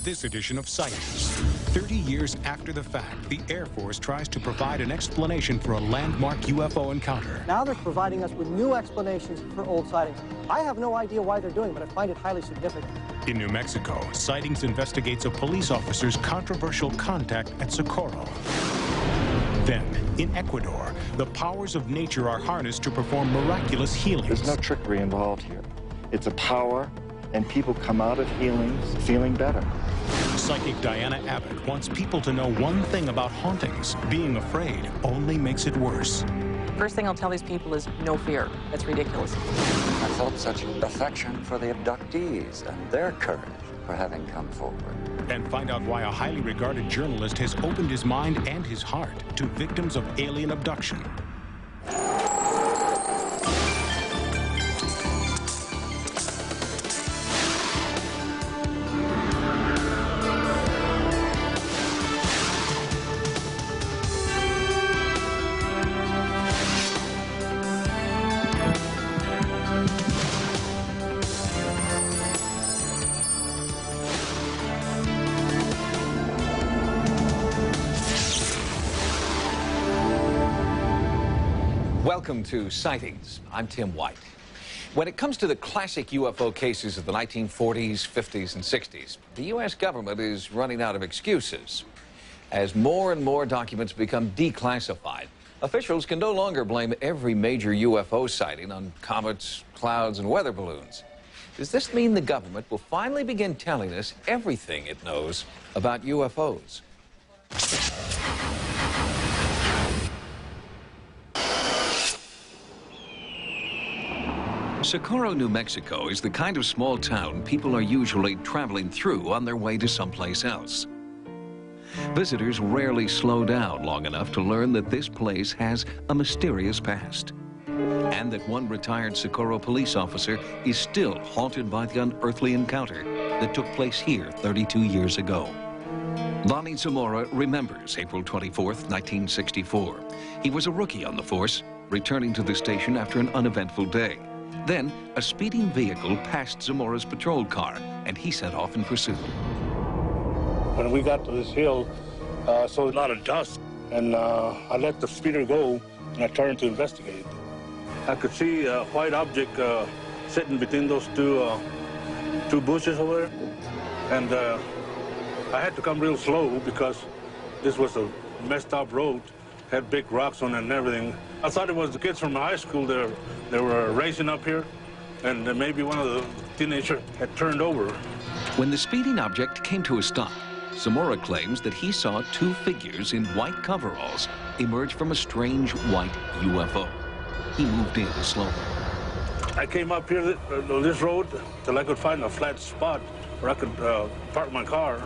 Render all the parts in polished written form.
this edition of Sightings. 30 years after the fact, the Air Force tries to provide an explanation for a landmark UFO encounter. Now they're providing us with new explanations for old sightings. I have no idea why they're doing it, but I find it highly significant. In New Mexico, Sightings investigates a police officer's controversial contact at Socorro. Then, in Ecuador, the powers of nature are harnessed to perform miraculous healings. There's no trickery involved here. It's a power, and people come out of healings feeling better. Psychic Diana Abbott wants people to know one thing about hauntings. Being afraid only makes it worse. First thing I'll tell these people is no fear. That's ridiculous. I felt such affection for the abductees and their courage for having come forward. And find out why a highly regarded journalist has opened his mind and his heart to victims of alien abduction. Welcome to Sightings. I'm Tim White. When it comes to the classic UFO cases of the 1940s, 50s, and 60s, the U.S. government is running out of excuses. As more and more documents become declassified, officials can no longer blame every major UFO sighting on comets, clouds, and weather balloons. Does this mean the government will finally begin telling us everything it knows about UFOs? Socorro, New Mexico is the kind of small town people are usually traveling through on their way to someplace else. Visitors rarely slow down long enough to learn that this place has a mysterious past, and that one retired Socorro police officer is still haunted by the unearthly encounter that took place here 32 years ago. Lonnie Zamora remembers April 24th, 1964. He was a rookie on the force, returning to the station after an uneventful day. Then, a speeding vehicle passed Zamora's patrol car, and he set off in pursuit. When we got to this hill, I saw a lot of dust, and I let the speeder go, and I turned to investigate. I could see a white object sitting between those two bushes over there, and I had to come real slow because this was a messed up road, had big rocks on it and everything. I thought it was the kids from high school. They were racing up here, and maybe one of the teenagers had turned over. When the speeding object came to a stop, Zamora claims that he saw two figures in white coveralls emerge from a strange white UFO. He moved in slowly. I came up here this road till I could find a flat spot where I could park my car.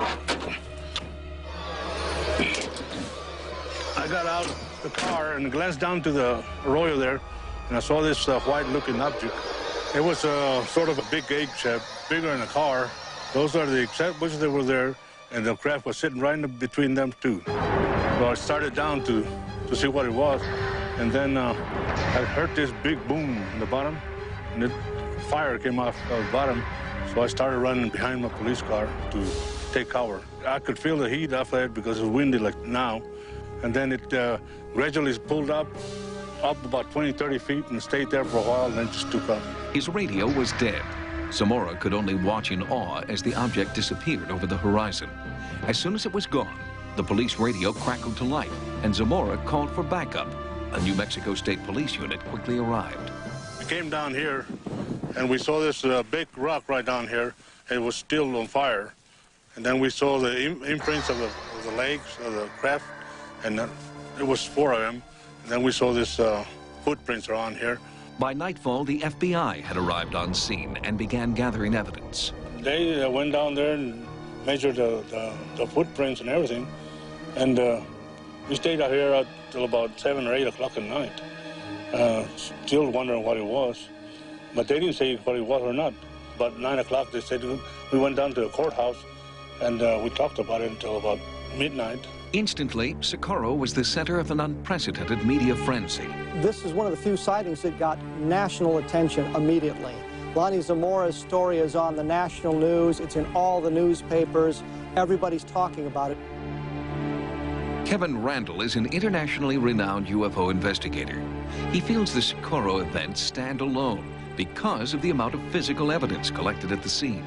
I got out the car and glanced down to the arroyo there, and I saw this white-looking object. It was sort of a big egg shape, bigger than a car. Those are the exact bushes that were there, and the craft was sitting right in between them two. So I started down to see what it was, and then I heard this big boom in the bottom, and the fire came off the bottom, so I started running behind my police car to take cover. I could feel the heat off that because it was windy like now. And then it gradually pulled up about 20, 30 feet and stayed there for a while and then just took off. His radio was dead. Zamora could only watch in awe as the object disappeared over the horizon. As soon as it was gone, the police radio crackled to life, and Zamora called for backup. A New Mexico State Police unit quickly arrived. We came down here, and we saw this big rock right down here. It was still on fire. And then we saw the imprints of the legs of the craft, and it was 4 of them. And then we saw this footprints around here. By nightfall, the FBI had arrived on scene and began gathering evidence. They went down there and measured the footprints and everything. And we stayed out here until about 7 or 8 o'clock at night, still wondering what it was. But they didn't say what it was or not. About 9 o'clock, they said we went down to the courthouse, and we talked about it until about midnight. Instantly, Socorro was the center of an unprecedented media frenzy. This is one of the few sightings that got national attention immediately. Lonnie Zamora's story is on the national news. It's in all the newspapers. Everybody's talking about it. Kevin Randall is an internationally renowned UFO investigator. He feels the Socorro events stand alone because of the amount of physical evidence collected at the scene.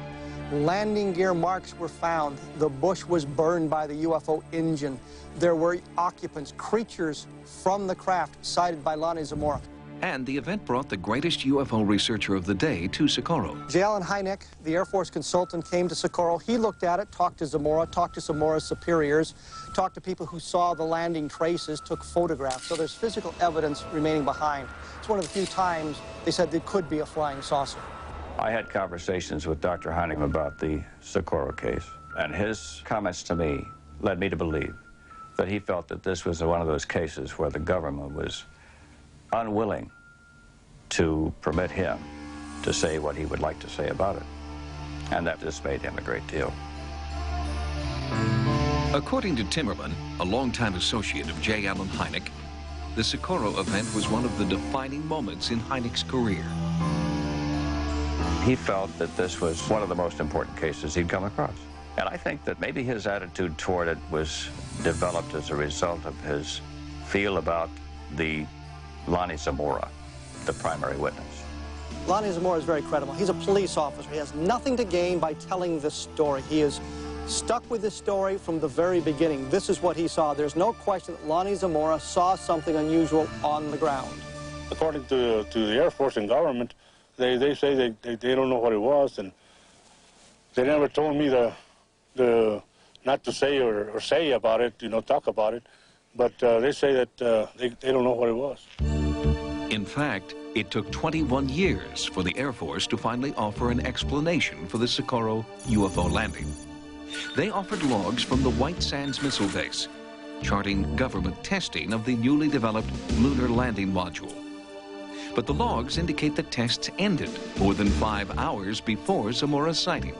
Landing gear marks were found. The bush was burned by the UFO engine. There were occupants, creatures from the craft sighted by Lonnie Zamora. And the event brought the greatest UFO researcher of the day to Socorro. J. Allen Hynek, the Air Force consultant, came to Socorro. He looked at it, talked to Zamora, talked to Zamora's superiors, talked to people who saw the landing traces, took photographs. So there's physical evidence remaining behind. It's one of the few times they said there could be a flying saucer. I had conversations with Dr. Hynek about the Socorro case, and his comments to me led me to believe that he felt that this was one of those cases where the government was unwilling to permit him to say what he would like to say about it. And that dismayed him a great deal. According to Timmerman, a longtime associate of J. Allen Hynek, the Socorro event was one of the defining moments in Hynek's career. He felt that this was one of the most important cases he'd come across. And I think that maybe his attitude toward it was developed as a result of his feel about the Lonnie Zamora, the primary witness. Lonnie Zamora is very credible. He's a police officer. He has nothing to gain by telling this story. He is stuck with this story from the very beginning. This is what he saw. There's no question that Lonnie Zamora saw something unusual on the ground. According to the Air Force and government, they say they don't know what it was, and they never told me not to say or say about it, talk about it. But they say that they don't know what it was. In fact, it took 21 years for the Air Force to finally offer an explanation for the Socorro UFO landing. They offered logs from the White Sands Missile Base, charting government testing of the newly developed lunar landing module. But the logs indicate that tests ended more than 5 hours before Zamora's sighting.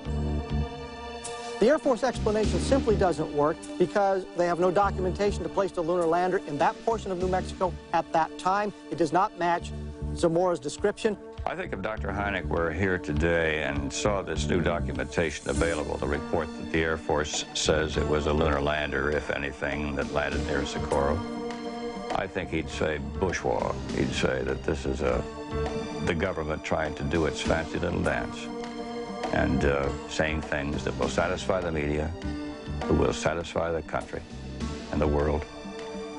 The Air Force explanation simply doesn't work because they have no documentation to place the lunar lander in that portion of New Mexico at that time. It does not match Zamora's description. I think if Dr. Hynek were here today and saw this new documentation available, the report that the Air Force says it was a lunar lander, if anything, that landed near Socorro, I think he'd say bourgeois. He'd say that this is the government trying to do its fancy little dance and saying things that will satisfy the media, that will satisfy the country and the world,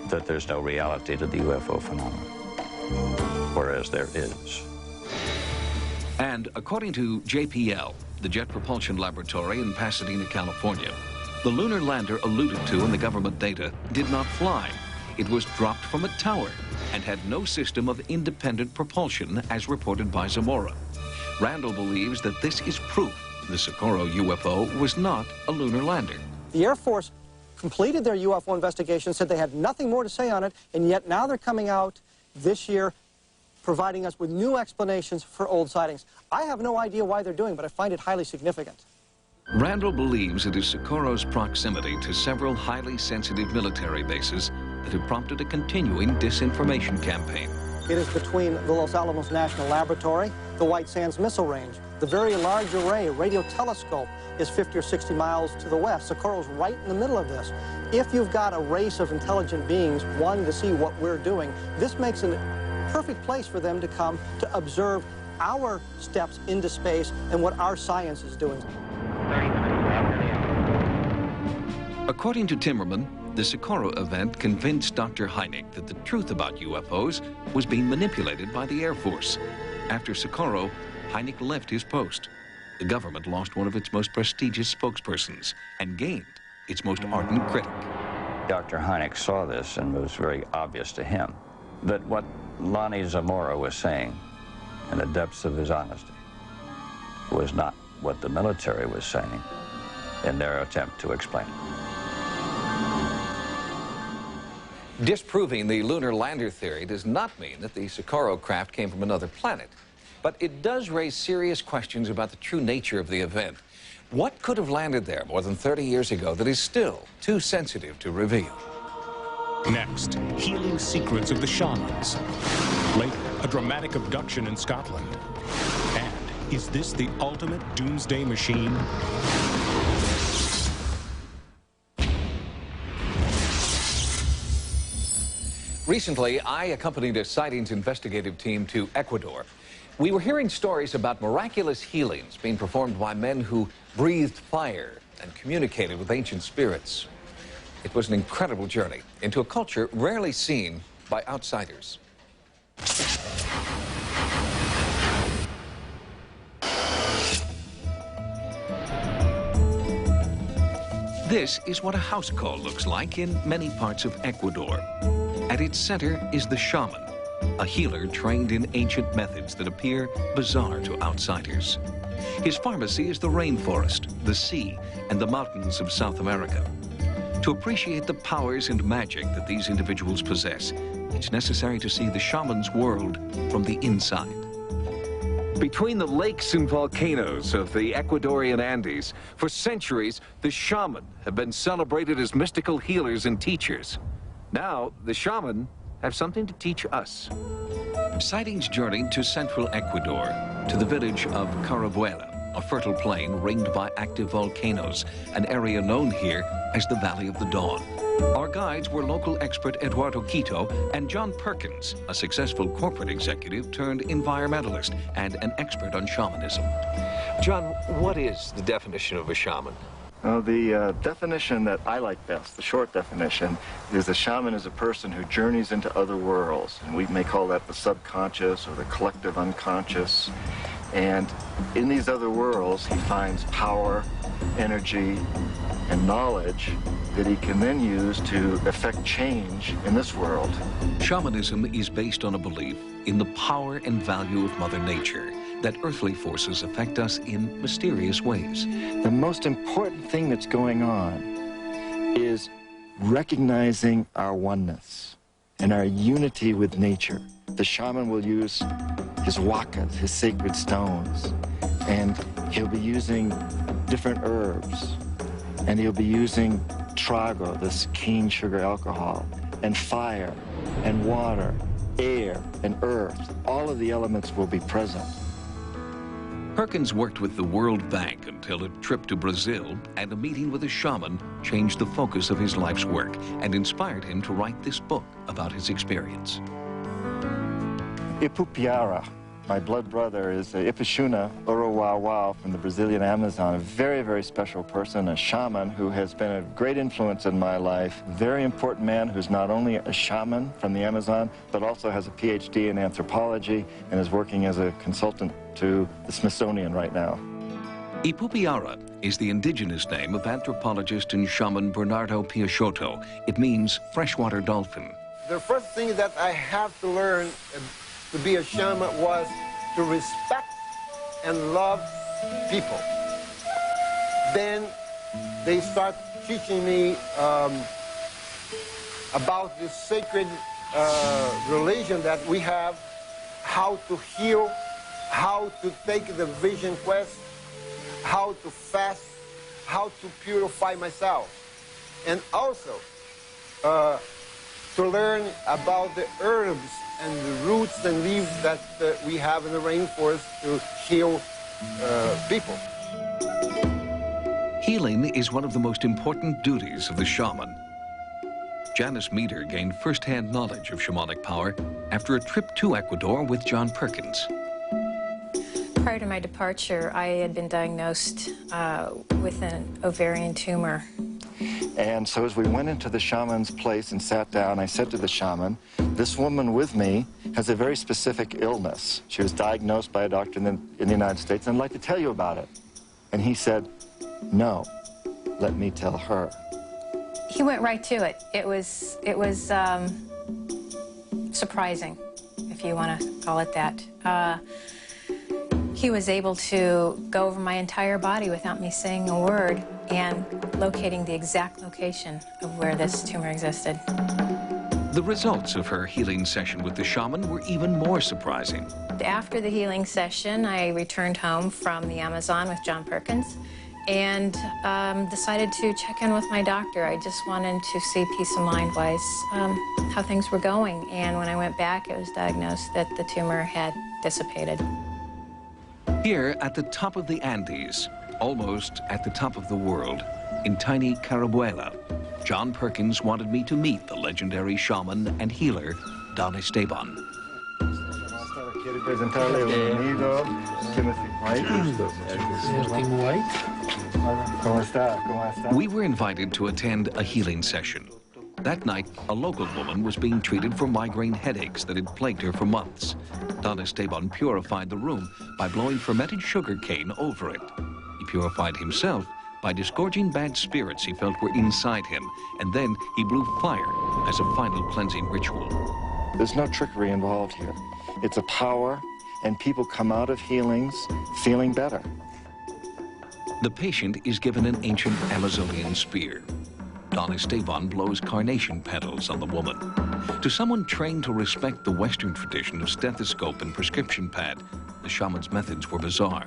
that there's no reality to the UFO phenomenon, whereas there is. And according to JPL, the Jet Propulsion Laboratory in Pasadena, California, the lunar lander alluded to in the government data did not fly. It was dropped from a tower and had no system of independent propulsion as reported by Zamora. Randall believes that this is proof the Socorro UFO was not a lunar lander. The Air Force completed their UFO investigation, said they had nothing more to say on it, and yet now they're coming out this year providing us with new explanations for old sightings. I have no idea why they're doing, but I find it highly significant. Randall believes it is Socorro's proximity to several highly sensitive military bases that have prompted a continuing disinformation campaign. It is between the Los Alamos National Laboratory, the White Sands Missile Range. The Very Large Array radio telescope is 50 or 60 miles to the west. Socorro's right in the middle of this. If you've got a race of intelligent beings wanting to see what we're doing, this makes a perfect place for them to come to observe our steps into space and what our science is doing. According to Timmerman, the Socorro event convinced Dr. Hynek that the truth about UFOs was being manipulated by the Air Force. After Socorro, Hynek left his post. The government lost one of its most prestigious spokespersons and gained its most ardent critic. Dr. Hynek saw this, and it was very obvious to him that what Lonnie Zamora was saying in the depths of his honesty was not what the military was saying in their attempt to explain it. Disproving the lunar lander theory does not mean that the Socorro craft came from another planet, but it does raise serious questions about the true nature of the event. What could have landed there more than 30 years ago that is still too sensitive to reveal? Next, healing secrets of the shamans. Later, a dramatic abduction in Scotland. And Is this the ultimate doomsday machine? Recently, I accompanied a Sightings investigative team to Ecuador. We were hearing stories about miraculous healings being performed by men who breathed fire and communicated with ancient spirits. It was an incredible journey into a culture rarely seen by outsiders. This is what a house call looks like in many parts of Ecuador. At its center is the shaman, a healer trained in ancient methods that appear bizarre to outsiders. His pharmacy is the rainforest, the sea, and the mountains of South America. To appreciate the powers and magic that these individuals possess, it's necessary to see the shaman's world from the inside. Between the lakes and volcanoes of the Ecuadorian Andes, for centuries, the shaman have been celebrated as mystical healers and teachers. Now, the shaman have something to teach us. Sightings journeyed to central Ecuador, to the village of Carabuela, a fertile plain ringed by active volcanoes, an area known here as the Valley of the Dawn. Our guides were local expert Eduardo Quito and John Perkins, a successful corporate executive turned environmentalist and an expert on shamanism. John, what is the definition of a shaman? The definition that I like best, the short definition, is a shaman is a person who journeys into other worlds. And we may call that the subconscious or the collective unconscious. And in these other worlds, he finds power, energy, and knowledge that he can then use to effect change in this world. Shamanism is based on a belief in the power and value of Mother Nature, that earthly forces affect us in mysterious ways. The most important thing that's going on is recognizing our oneness and our unity with nature. The shaman will use his wakas, his sacred stones, and he'll be using different herbs, and he'll be using trago, this cane sugar alcohol, and fire, and water, air, and earth. All of the elements will be present. Perkins worked with the World Bank until a trip to Brazil and a meeting with a shaman changed the focus of his life's work and inspired him to write this book about his experience. Ipupiara, my blood brother, is Ipishuna Orowawao from the Brazilian Amazon, a very, very special person, a shaman who has been a great influence in my life. Very important man who's not only a shaman from the Amazon, but also has a PhD in anthropology and is working as a consultant to the Smithsonian right now. Ipupiara is the indigenous name of anthropologist and shaman Bernardo Peixoto. It means freshwater dolphin. The first thing that I have to learn to be a shaman was to respect and love people. Then they start teaching me about this sacred religion that we have, how to heal, how to take the vision quest, how to fast, how to purify myself, and also to learn about the herbs and the roots and leaves that we have in the rainforest to heal people. Healing is one of the most important duties of the shaman. Janice Meader gained first-hand knowledge of shamanic power after a trip to Ecuador with John Perkins. Prior to my departure, I had been diagnosed with an ovarian tumor. And so as we went into the shaman's place and sat down, I said to the shaman, this woman with me has a very specific illness. She was diagnosed by a doctor in the United States, and I'd like to tell you about it. And he said, no, let me tell her. He went right to it. It was surprising, if you want to call it that. He was able to go over my entire body without me saying a word and locating the exact location of where this tumor existed. The results of her healing session with the shaman were even more surprising. After the healing session, I returned home from the Amazon with John Perkins and decided to check in with my doctor. I just wanted to see peace of mind-wise how things were going. And when I went back, it was diagnosed that the tumor had dissipated. Here at the top of the Andes, almost at the top of the world, in tiny Carabuela, John Perkins wanted me to meet the legendary shaman and healer, Don Esteban. We were invited to attend a healing session. That night, a local woman was being treated for migraine headaches that had plagued her for months. Don Esteban purified the room by blowing fermented sugar cane over it. He purified himself by disgorging bad spirits he felt were inside him, and then he blew fire as a final cleansing ritual. There's no trickery involved here. It's a power, and people come out of healings feeling better. The patient is given an ancient Amazonian spear. Don Esteban blows carnation petals on the woman. To someone trained to respect the Western tradition of stethoscope and prescription pad, the shaman's methods were bizarre.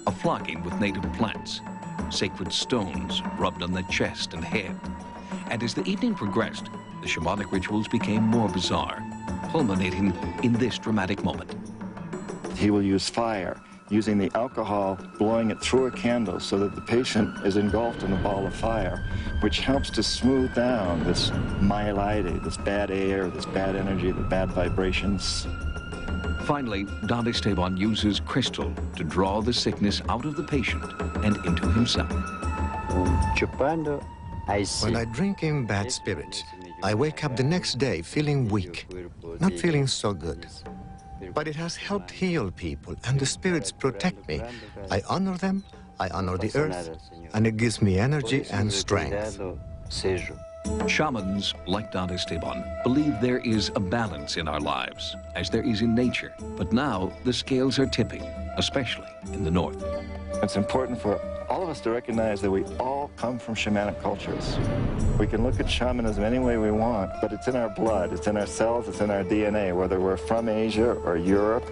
A flogging with native plants, sacred stones rubbed on the chest and head. And as the evening progressed, the shamanic rituals became more bizarre, culminating in this dramatic moment. He will use fire, using the alcohol, blowing it through a candle so that the patient is engulfed in a ball of fire, which helps to smooth down this myelite, this bad air, this bad energy, the bad vibrations. Finally, Don Esteban uses crystal to draw the sickness out of the patient and into himself. When I drink in bad spirits, I wake up the next day feeling weak, not feeling so good. But it has helped heal people, and the spirits protect me. I honor them, I honor the earth, and it gives me energy and strength. Shamans, like Don Esteban, believe there is a balance in our lives, as there is in nature. But now, the scales are tipping, especially in the north. It's important for all of us to recognize that we all come from shamanic cultures. We can look at shamanism any way we want, but it's in our blood, it's in our cells, it's in our DNA, whether we're from Asia or Europe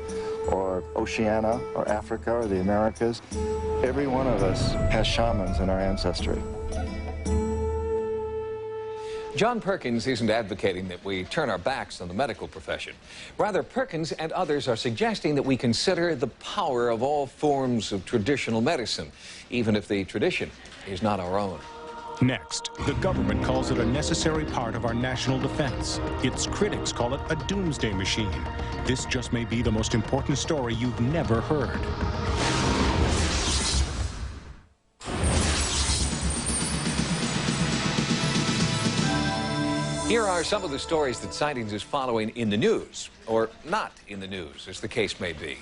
or Oceania or Africa or the Americas. Every one of us has shamans in our ancestry. John Perkins isn't advocating that we turn our backs on the medical profession. Rather, Perkins and others are suggesting that we consider the power of all forms of traditional medicine, even if the tradition is not our own. Next, the government calls it a necessary part of our national defense. Its critics call it a doomsday machine. This just may be the most important story you've never heard. Here are some of the stories that Sightings is following in the news, or not in the news, as the case may be.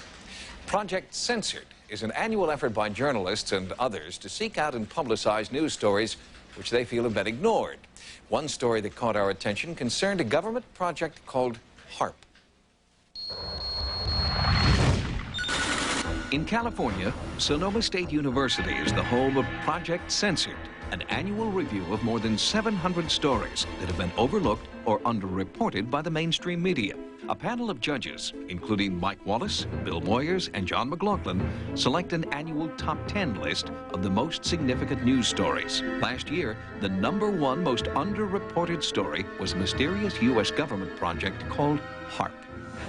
Project Censored is an annual effort by journalists and others to seek out and publicize news stories which they feel have been ignored. One story that caught our attention concerned a government project called HARP. In California, Sonoma State University is the home of Project Censored, an annual review of more than 700 stories that have been overlooked or underreported by the mainstream media. A panel of judges, including Mike Wallace, Bill Moyers, and John McLaughlin, select an annual top 10 list of the most significant news stories. Last year, the #1 most underreported story was a mysterious U.S. government project called HARP.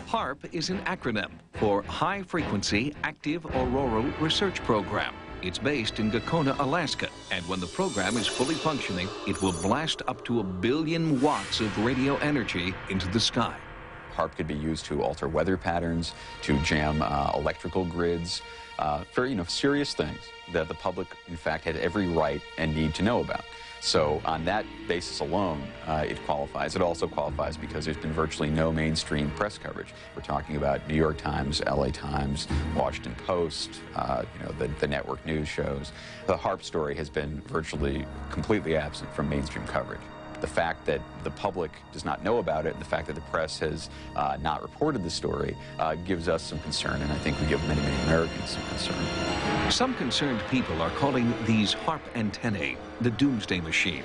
HARP is an acronym for High Frequency Active Auroral Research Program. It's based in Gacona, Alaska, and when the program is fully functioning, it will blast up to 1 billion watts of radio energy into the sky. HARP could be used to alter weather patterns, to jam electrical grids, for serious things that the public, in fact, had every right and need to know about. So on that basis alone, it qualifies. It also qualifies because there's been virtually no mainstream press coverage. We're talking about New York Times, LA Times, Washington Post, the network news shows. The HARP story has been virtually completely absent from mainstream coverage. The fact that the public does not know about it, the fact that the press has not reported the story, gives us some concern, and I think we give many, many Americans some concern. Some concerned people are calling these HARP antennae the doomsday machine.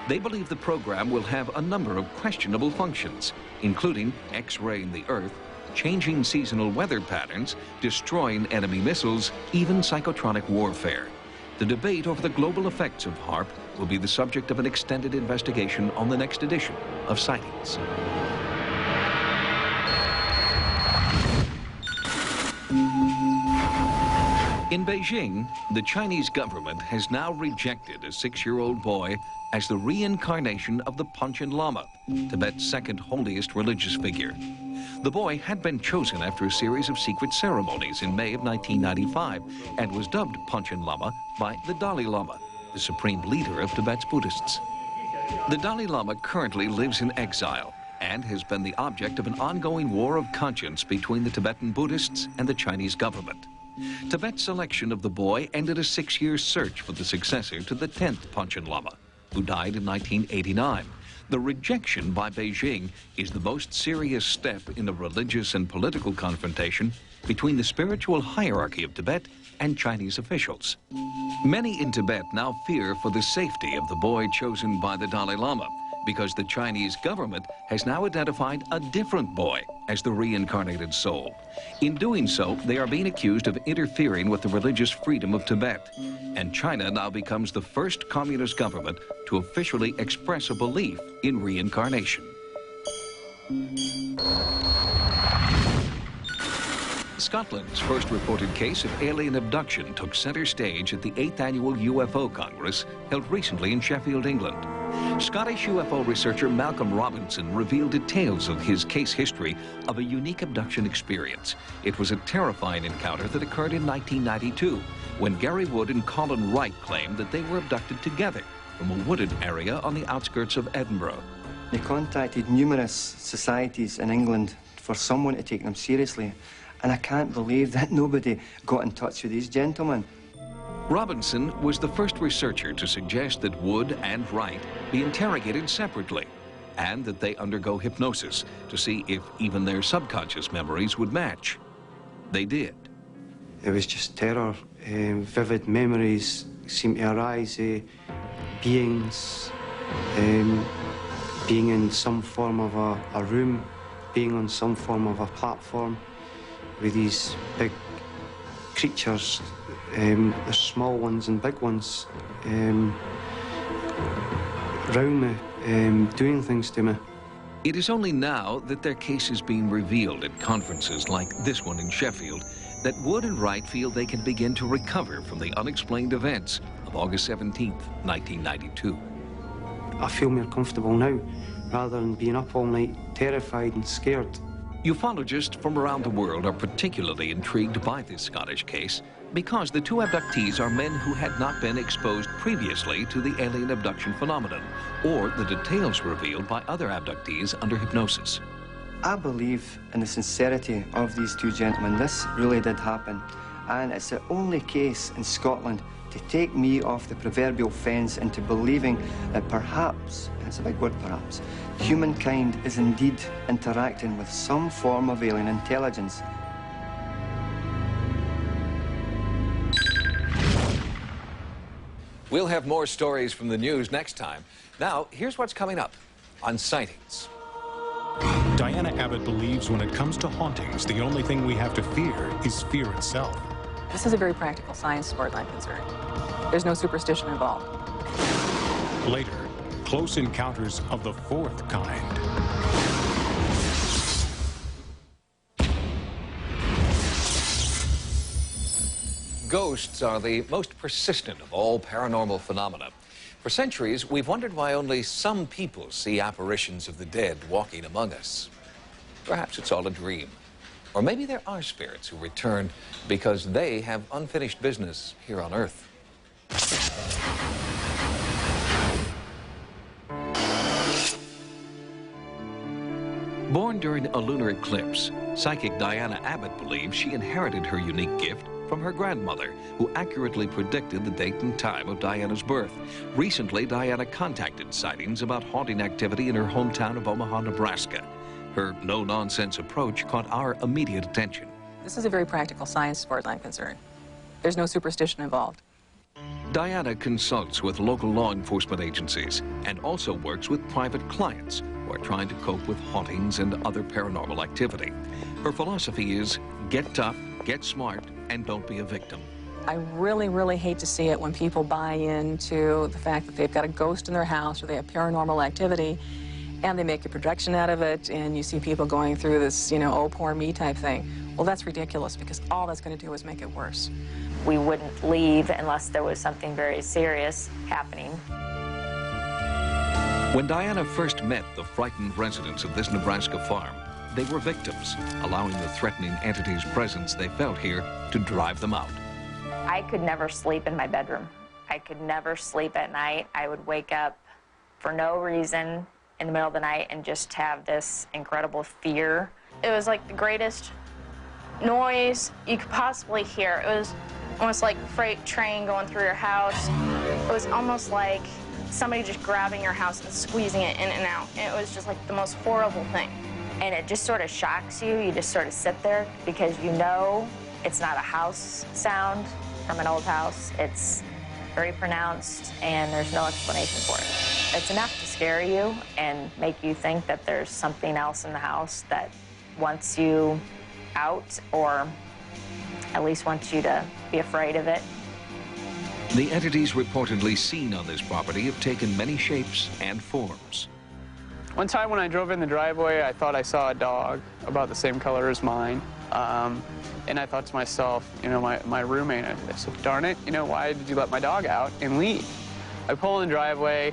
They believe the program will have a number of questionable functions, including X-raying the Earth, changing seasonal weather patterns, destroying enemy missiles, even psychotronic warfare. The debate over the global effects of HARP will be the subject of an extended investigation on the next edition of Sightings. In Beijing, the Chinese government has now rejected a 6-year-old boy as the reincarnation of the Panchen Lama, Tibet's second holiest religious figure. The boy had been chosen after a series of secret ceremonies in May of 1995 and was dubbed Panchen Lama by the Dalai Lama, the supreme leader of Tibet's Buddhists. The Dalai Lama currently lives in exile and has been the object of an ongoing war of conscience between the Tibetan Buddhists and the Chinese government. Tibet's selection of the boy ended a 6-year search for the successor to the 10th Panchen Lama, who died in 1989. The rejection by Beijing is the most serious step in the religious and political confrontation between the spiritual hierarchy of Tibet and Chinese officials. Many in Tibet now fear for the safety of the boy chosen by the Dalai Lama, because the Chinese government has now identified a different boy as the reincarnated soul. In doing so, they are being accused of interfering with the religious freedom of Tibet. And China now becomes the first communist government to officially express a belief in reincarnation. Scotland's first reported case of alien abduction took center stage at the 8th Annual UFO Congress held recently in Sheffield, England. Scottish UFO researcher Malcolm Robinson revealed details of his case history of a unique abduction experience. It was a terrifying encounter that occurred in 1992 when Gary Wood and Colin Wright claimed that they were abducted together from a wooded area on the outskirts of Edinburgh. They contacted numerous societies in England for someone to take them seriously, and I can't believe that nobody got in touch with these gentlemen. Robinson was the first researcher to suggest that Wood and Wright be interrogated separately and that they undergo hypnosis to see if even their subconscious memories would match. They did. It was just terror. Vivid memories seemed to arise, beings, being in some form of a room, being on some form of a platform with these big creatures. There's small ones and big ones around me, doing things to me. It is only now that their case is being revealed at conferences like this one in Sheffield that Wood and Wright feel they can begin to recover from the unexplained events of August 17th, 1992. I feel more comfortable now, rather than being up all night, terrified and scared. Ufologists from around the world are particularly intrigued by this Scottish case because the two abductees are men who had not been exposed previously to the alien abduction phenomenon or the details revealed by other abductees under hypnosis. I believe in the sincerity of these two gentlemen. This really did happen, and it's the only case in Scotland to take me off the proverbial fence into believing that perhaps, and it's a big word perhaps, humankind is indeed interacting with some form of alien intelligence. We'll have more stories from the news next time. Now, here's what's coming up on Sightings. Diana Abbott believes when it comes to hauntings, the only thing we have to fear is fear itself. This is a very practical science as far as I'm concerned. There's no superstition involved. Later, close encounters of the fourth kind. Ghosts are the most persistent of all paranormal phenomena. For centuries, we've wondered why only some people see apparitions of the dead walking among us. Perhaps it's all a dream. Or maybe there are spirits who return because they have unfinished business here on Earth. Born during a lunar eclipse, psychic Diana Abbott believes she inherited her unique gift from her grandmother, who accurately predicted the date and time of Diana's birth. Recently, Diana contacted Sightings about haunting activity in her hometown of Omaha, Nebraska. Her no-nonsense approach caught our immediate attention. This is a very practical science as far as I'm concerned. There's no superstition involved. Diana consults with local law enforcement agencies and also works with private clients who are trying to cope with hauntings and other paranormal activity. Her philosophy is get tough, get smart, and don't be a victim. I really, really hate to see it when people buy into the fact that they've got a ghost in their house or they have paranormal activity and they make a projection out of it, and you see people going through this, oh, poor me type thing. Well, that's ridiculous, because all that's going to do is make it worse. we wouldn't leave unless there was something very serious happening. When Diana first met the frightened residents of this Nebraska farm, they were victims, allowing the threatening entity's presence they felt here to drive them out. I could never sleep in my bedroom. I could never sleep at night. I would wake up for no reason in the middle of the night and just have this incredible fear. It was like the greatest noise you could possibly hear. It was almost like a freight train going through your house. It was almost like somebody just grabbing your house and squeezing it in and out. It was just like the most horrible thing. And it just sort of shocks you. You just sort of sit there because you know it's not a house sound from an old house. It's very pronounced and there's no explanation for it. It's enough to scare you and make you think that there's something else in the house that wants you out, or at least wants you to be afraid of it. The entities reportedly seen on this property have taken many shapes and forms. One time when I drove in the driveway, I thought I saw a dog about the same color as mine. And I thought to myself, you know, my roommate, I said, darn it, you know, why did you let my dog out and leave? I pull in the driveway,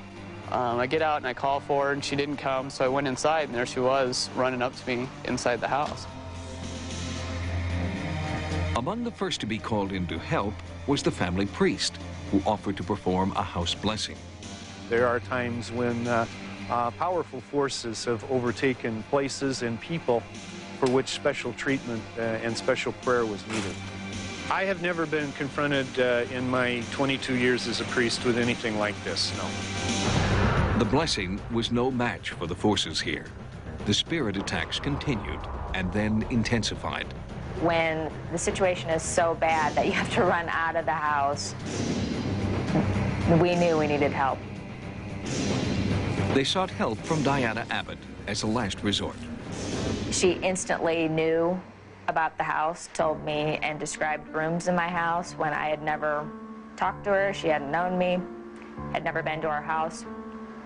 I get out and I call for her and she didn't come, so I went inside and there she was running up to me inside the house. Among the first to be called in to help was the family priest, who offered to perform a house blessing. There are times when powerful forces have overtaken places and people for which special treatment and special prayer was needed. I have never been confronted in my 22 years as a priest with anything like this, no. The blessing was no match for the forces here. The spirit attacks continued and then intensified. When the situation is so bad that you have to run out of the house, we knew we needed help. They sought help from Diana Abbott as a last resort. She instantly knew about the house, told me and described rooms in my house when I had never talked to her. She hadn't known me, had never been to our house.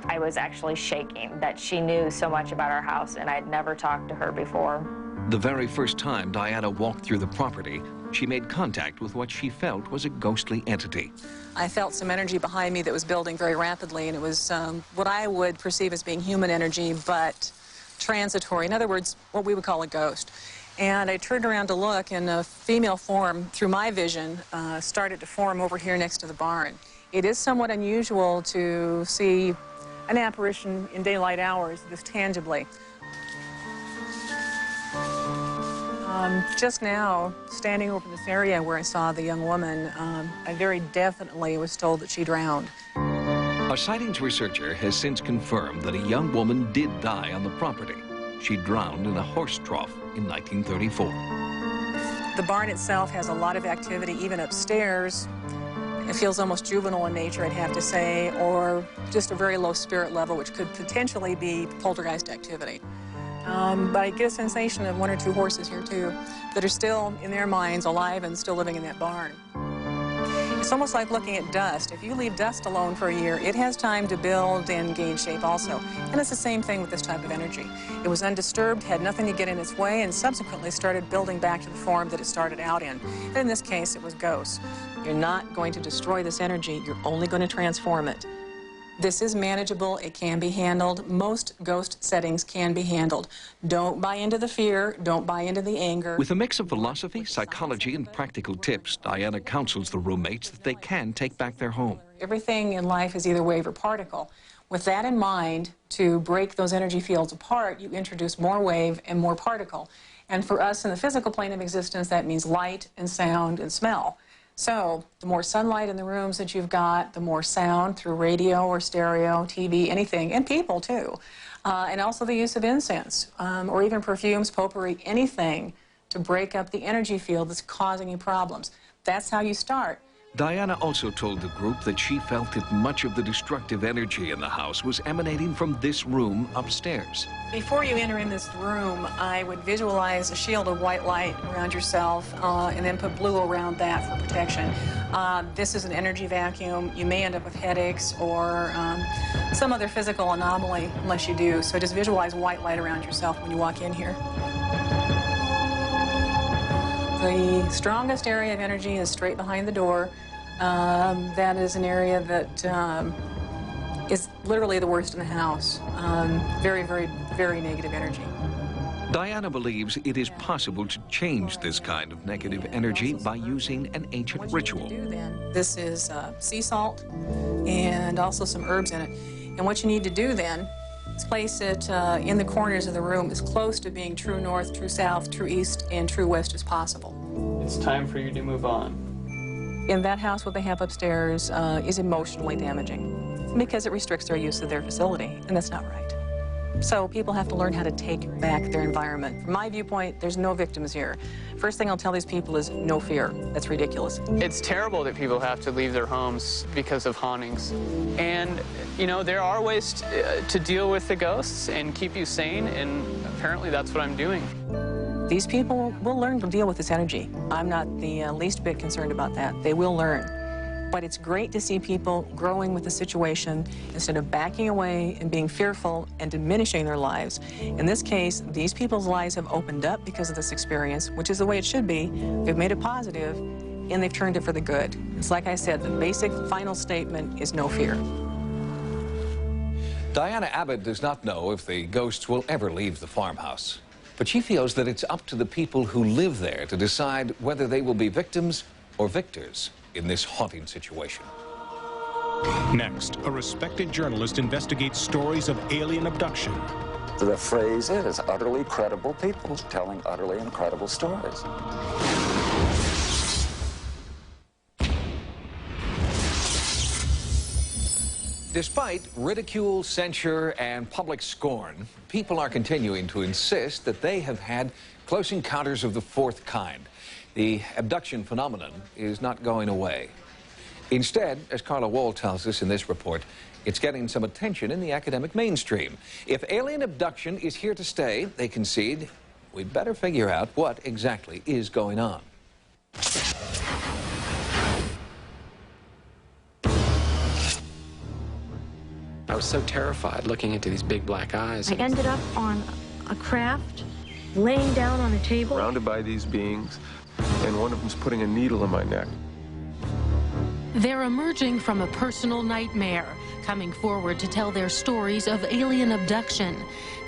I was actually shaking that she knew so much about our house and I'd never talked to her before. The very first time Diana walked through the property, she made contact with what she felt was a ghostly entity. I felt some energy behind me that was building very rapidly, and it was what I would perceive as being human energy, but transitory. In other words, what we would call a ghost. And I turned around to look, and a female form, through my vision, started to form over here next to the barn. It is somewhat unusual to see an apparition in daylight hours this tangibly. Just now, standing over this area where I saw the young woman, I very definitely was told that she drowned. A sightings researcher has since confirmed that a young woman did die on the property. She drowned in a horse trough in 1934. The barn itself has a lot of activity, even upstairs. It feels almost juvenile in nature, I'd have to say, or just a very low spirit level, which could potentially be poltergeist activity. But I get a sensation of 1 or 2 horses here, too, that are still, in their minds, alive and still living in that barn. It's almost like looking at dust. If you leave dust alone for a year, it has time to build and gain shape also. And it's the same thing with this type of energy. It was undisturbed, had nothing to get in its way, and subsequently started building back to the form that it started out in. And in this case, it was ghosts. You're not going to destroy this energy, you're only going to transform it. This is manageable, it can be handled. Most ghost settings can be handled. Don't buy into the fear, don't buy into the anger. With a mix of philosophy, psychology, and practical tips, Diana counsels the roommates that they can take back their home. Everything in life is either wave or particle. With that in mind, to break those energy fields apart, you introduce more wave and more particle. And for us in the physical plane of existence, that means light and sound and smell. So the more sunlight in the rooms that you've got, the more sound through radio or stereo, TV, anything, and people too. And also the use of incense or even perfumes, potpourri, anything to break up the energy field that's causing you problems. That's how you start. Diana also told the group that she felt that much of the destructive energy in the house was emanating from this room upstairs. Before you enter in this room, I would visualize a shield of white light around yourself and then put blue around that for protection. This is an energy vacuum. You may end up with headaches or some other physical anomaly unless you do. So just visualize white light around yourself when you walk in here. The strongest area of energy is straight behind the door. That is an area that is literally the worst in the house. Very, very, very negative energy. Diana believes it is possible to change this kind of negative energy by using an ancient ritual. This is sea salt and also some herbs in it. And what you need to do then is place it in the corners of the room as close to being true north, true south, true east, and true west as possible. It's time for you to move on. In that house, what they have upstairs is emotionally damaging because it restricts their use of their facility, and that's not right. So people have to learn how to take back their environment. From my viewpoint, there's no victims here. First thing I'll tell these people is no fear. That's ridiculous. It's terrible that people have to leave their homes because of hauntings. And, you know, there are ways to deal with the ghosts and keep you sane, and apparently that's what I'm doing. These people will learn to deal with this energy. I'm not the least bit concerned about that. They will learn. But it's great to see people growing with the situation instead of backing away and being fearful and diminishing their lives. In this case, these people's lives have opened up because of this experience, which is the way it should be. They've made it positive, and they've turned it for the good. It's like I said, the basic final statement is no fear. Diana Abbott does not know if the ghosts will ever leave the farmhouse. But she feels that it's up to the people who live there to decide whether they will be victims or victors in this haunting situation. Next, a respected journalist investigates stories of alien abduction. The phrase is utterly credible people telling utterly incredible stories. Despite ridicule, censure, and public scorn, people are continuing to insist that they have had close encounters of the fourth kind. The abduction phenomenon is not going away. Instead, as Carla Wall tells us in this report, it's getting some attention in the academic mainstream. If alien abduction is here to stay, they concede, we'd better figure out what exactly is going on. I was so terrified looking into these big black eyes. I ended up on a craft, laying down on a table. Surrounded by these beings, and one of them's putting a needle in my neck. They're emerging from a personal nightmare, coming forward to tell their stories of alien abduction.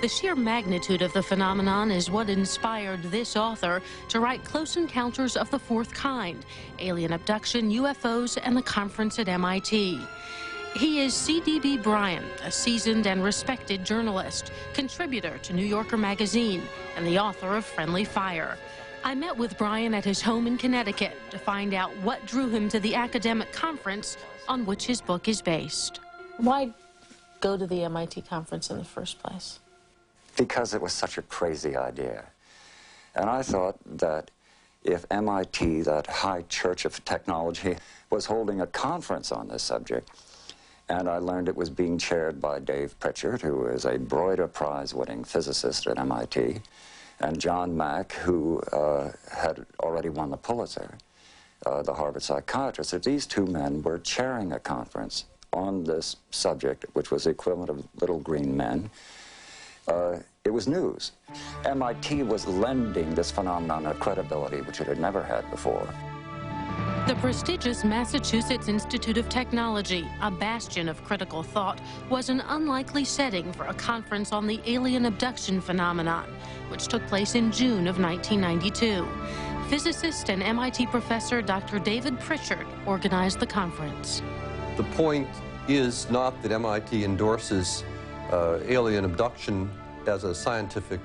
The sheer magnitude of the phenomenon is what inspired this author to write Close Encounters of the Fourth Kind, Alien Abduction, UFOs, and the Conference at MIT. He is C.D.B. Bryant, a seasoned and respected journalist, contributor to New Yorker magazine, and the author of Friendly Fire. I met with Brian at his home in Connecticut to find out what drew him to the academic conference on which his book is based. Why go to the MIT conference in the first place? Because it was such a crazy idea. And I thought that if MIT, that high church of technology, was holding a conference on this subject, and I learned it was being chaired by Dave Pritchard, who is a Broider Prize-winning physicist at MIT, and John Mack, who had already won the Pulitzer, the Harvard psychiatrist. If these two men were chairing a conference on this subject, which was the equivalent of Little Green Men, it was news. MIT was lending this phenomenon a credibility which it had never had before. The prestigious Massachusetts Institute of Technology, a bastion of critical thought, was an unlikely setting for a conference on the alien abduction phenomenon, which took place in June of 1992. Physicist and MIT professor Dr. David Pritchard organized the conference. The point is not that MIT endorses alien abduction as a scientific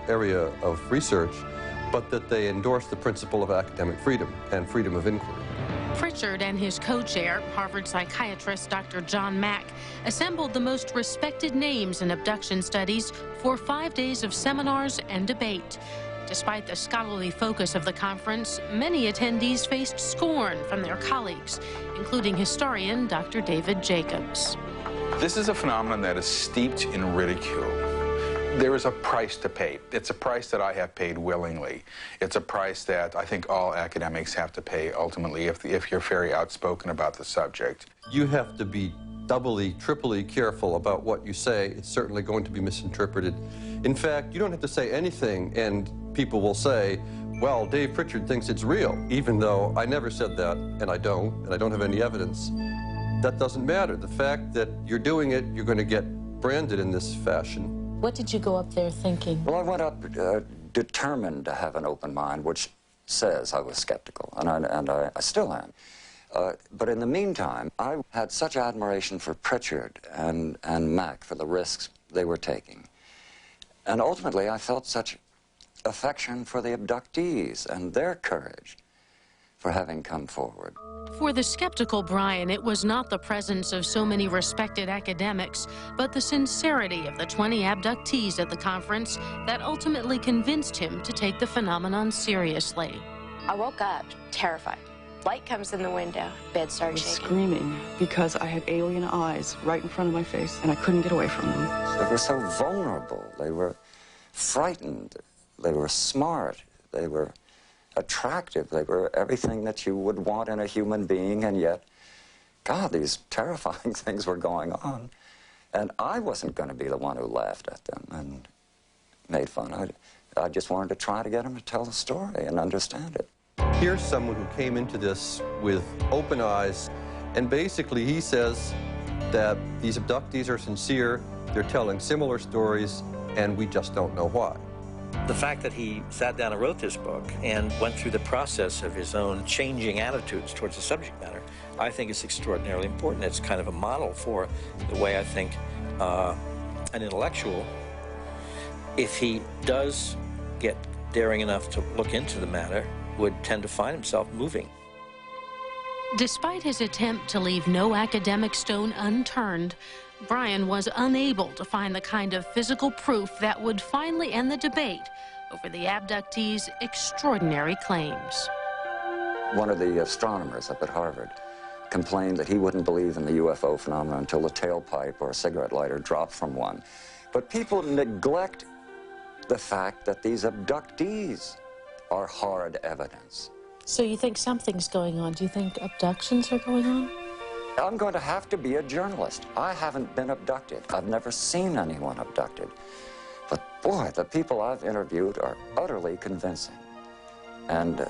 area of research, but that they endorse the principle of academic freedom and freedom of inquiry. Pritchard and his co-chair, Harvard psychiatrist Dr. John Mack, assembled the most respected names in abduction studies for 5 days of seminars and debate. Despite the scholarly focus of the conference, many attendees faced scorn from their colleagues, including historian Dr. David Jacobs. This is a phenomenon that is steeped in ridicule. There is a price to pay. It's a price that I have paid willingly. It's a price that I think all academics have to pay ultimately if you're very outspoken about the subject. You have to be doubly, triply careful about what you say. It's certainly going to be misinterpreted. In fact, you don't have to say anything and people will say, well, Dave Pritchard thinks it's real, even though I never said that, and I don't have any evidence. That doesn't matter. The fact that you're doing it, you're going to get branded in this fashion. What did you go up there thinking? Well, I went up determined to have an open mind, which says I was skeptical, and I still am. But in the meantime, I had such admiration for Pritchard and Mack for the risks they were taking. And ultimately, I felt such affection for the abductees and their courage for having come forward. For the skeptical Brian, it was not the presence of so many respected academics, but the sincerity of the 20 abductees at the conference that ultimately convinced him to take the phenomenon seriously. I woke up terrified. Light comes in the window, bed started shaking. Screaming because I had alien eyes right in front of my face and I couldn't get away from them. They were so vulnerable. They were frightened. They were smart. They were attractive. They were everything that you would want in a human being, and yet, God, these terrifying things were going on. And I wasn't going to be the one who laughed at them and made fun. I just wanted to try to get them to tell the story and understand it. Here's someone who came into this with open eyes, and basically he says that these abductees are sincere, they're telling similar stories, and we just don't know why. The fact that he sat down and wrote this book and went through the process of his own changing attitudes towards the subject matter, I think is extraordinarily important. It's kind of a model for the way I think an intellectual, if he does get daring enough to look into the matter, would tend to find himself moving. Despite his attempt to leave no academic stone unturned, Brian was unable to find the kind of physical proof that would finally end the debate over the abductees' extraordinary claims. One of the astronomers up at Harvard complained that he wouldn't believe in the UFO phenomenon until the tailpipe or a cigarette lighter dropped from one. But people neglect the fact that these abductees are hard evidence. So you think something's going on? Do you think abductions are going on? I'm going to have to be a journalist. I haven't been abducted. I've never seen anyone abducted. But boy, the people I've interviewed are utterly convincing. And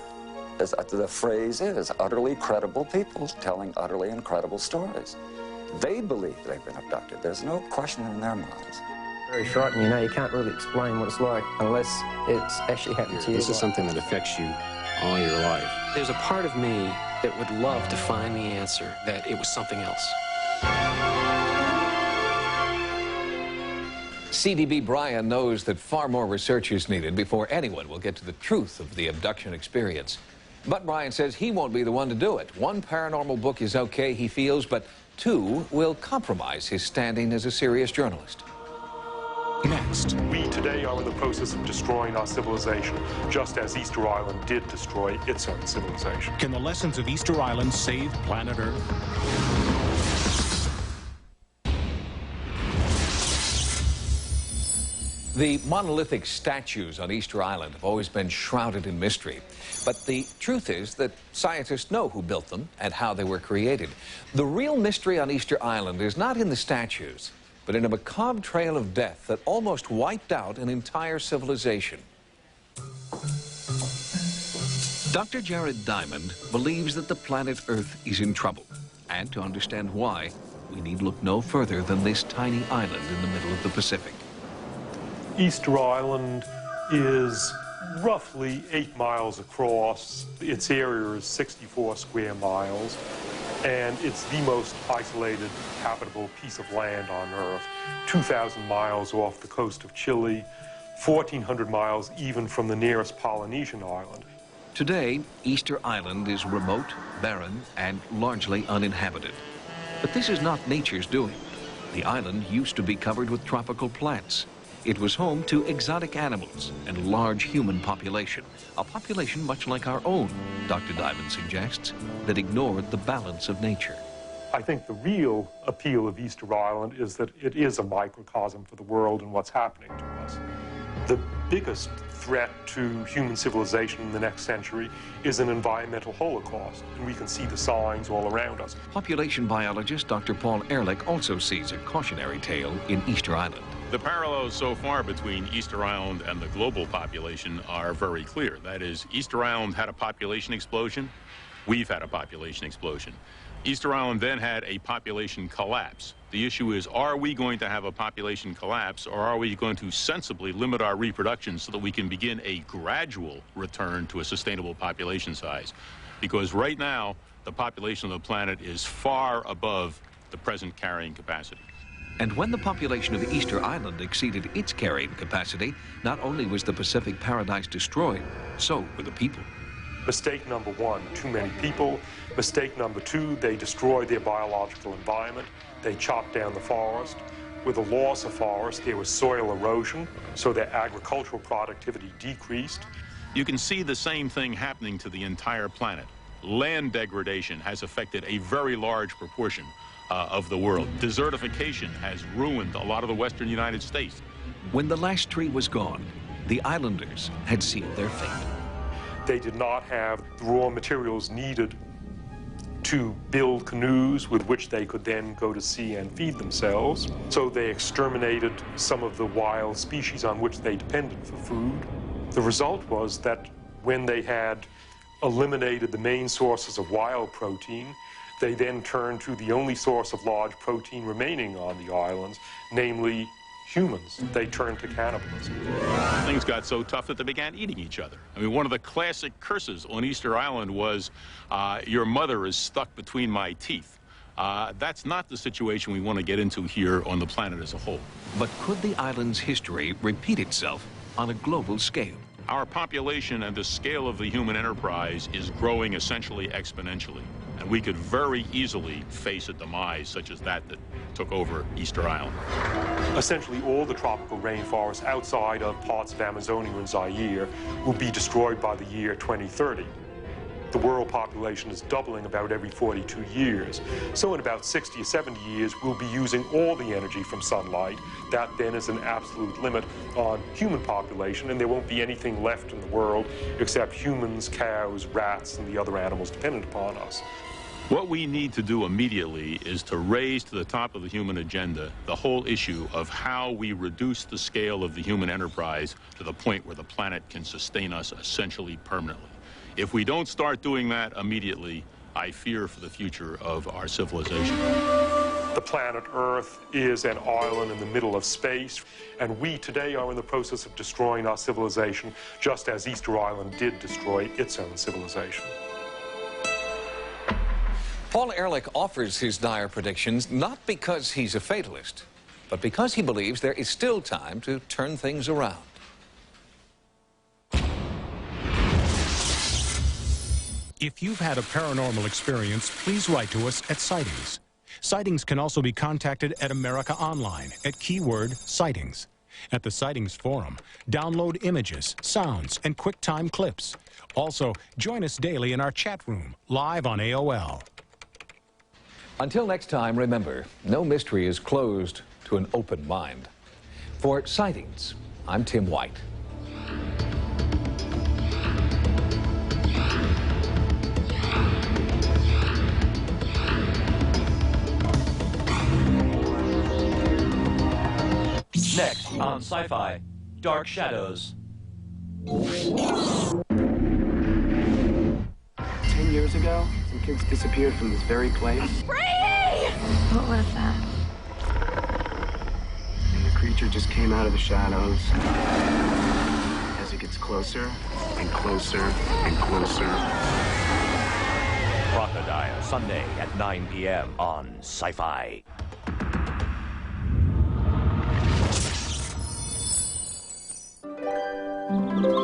as the phrase is, utterly credible people telling utterly incredible stories. They believe they've been abducted. There's no question in their minds. Very frightening, you know, you can't really explain what it's like unless it's actually happened to you. This is something that affects you all your life. There's a part of me that would love to find the answer, that it was something else. CDB Brian knows that far more research is needed before anyone will get to the truth of the abduction experience. But Brian says he won't be the one to do it. One paranormal book is okay, he feels, but two will compromise his standing as a serious journalist. Next. We today are in the process of destroying our civilization, just as Easter Island did destroy its own civilization. Can the lessons of Easter Island save planet Earth? The monolithic statues on Easter Island have always been shrouded in mystery. But the truth is that scientists know who built them and how they were created. The real mystery on Easter Island is not in the statues, but in a macabre trail of death that almost wiped out an entire civilization. Dr. Jared Diamond believes that the planet Earth is in trouble. And to understand why, we need look no further than this tiny island in the middle of the Pacific. Easter Island is roughly 8 miles across. Its area is 64 square miles. And it's the most isolated, habitable piece of land on Earth. 2,000 miles off the coast of Chile, 1,400 miles even from the nearest Polynesian island. Today, Easter Island is remote, barren, and largely uninhabited. But this is not nature's doing. The island used to be covered with tropical plants. It was home to exotic animals and a large human population, a population much like our own, Dr. Diamond suggests, that ignored the balance of nature. I think the real appeal of Easter Island is that it is a microcosm for the world and what's happening to us. The biggest threat to human civilization in the next century is an environmental holocaust, and we can see the signs all around us. Population biologist Dr. Paul Ehrlich also sees a cautionary tale in Easter Island. The parallels so far between Easter Island and the global population are very clear. That is, Easter Island had a population explosion. We've had a population explosion. Easter Island then had a population collapse. The issue is, are we going to have a population collapse, or are we going to sensibly limit our reproduction so that we can begin a gradual return to a sustainable population size? Because right now, the population of the planet is far above the present carrying capacity. And when the population of Easter Island exceeded its carrying capacity, not only was the Pacific paradise destroyed, so were the people. Mistake number one, too many people. Mistake number two, they destroyed their biological environment. They chopped down the forest. With the loss of forest, there was soil erosion, so their agricultural productivity decreased. You can see the same thing happening to the entire planet. Land degradation has affected a very large proportion of the world. Desertification has ruined a lot of the western United States. When the last tree was gone, the islanders had sealed their fate. They did not have the raw materials needed to build canoes with which they could then go to sea and feed themselves. So they exterminated some of the wild species on which they depended for food. The result was that when they had eliminated the main sources of wild protein, they then turned to the only source of large protein remaining on the islands, namely humans. They turned to cannibalism. Things got so tough that they began eating each other. I mean, one of the classic curses on Easter Island was, your mother is stuck between my teeth. That's not the situation we want to get into here on the planet as a whole. But could the island's history repeat itself on a global scale? Our population and the scale of the human enterprise is growing essentially exponentially. And we could very easily face a demise such as that took over Easter Island. Essentially all the tropical rainforests outside of parts of Amazonia and Zaire will be destroyed by the year 2030. The world population is doubling about every 42 years. So in about 60 or 70 years, we'll be using all the energy from sunlight. That then is an absolute limit on human population, and there won't be anything left in the world except humans, cows, rats, and the other animals dependent upon us. What we need to do immediately is to raise to the top of the human agenda the whole issue of how we reduce the scale of the human enterprise to the point where the planet can sustain us essentially permanently. If we don't start doing that immediately, I fear for the future of our civilization. The planet Earth is an island in the middle of space, and we today are in the process of destroying our civilization, just as Easter Island did destroy its own civilization. Paul Ehrlich offers his dire predictions not because he's a fatalist, but because he believes there is still time to turn things around. If you've had a paranormal experience, please write to us at Sightings. Sightings can also be contacted at America Online at keyword Sightings. At the Sightings Forum, download images, sounds, and QuickTime clips. Also, join us daily in our chat room, live on AOL. Until next time, remember, no mystery is closed to an open mind. For Sightings, I'm Tim White. Next on Sci-Fi, Dark Shadows. 10 years ago, some kids disappeared from this very place. Brady! What was that? And the creature just came out of the shadows. As it gets closer and closer and closer. Crocodile, Sunday at 9 p.m. on Sci-Fi. Thank you.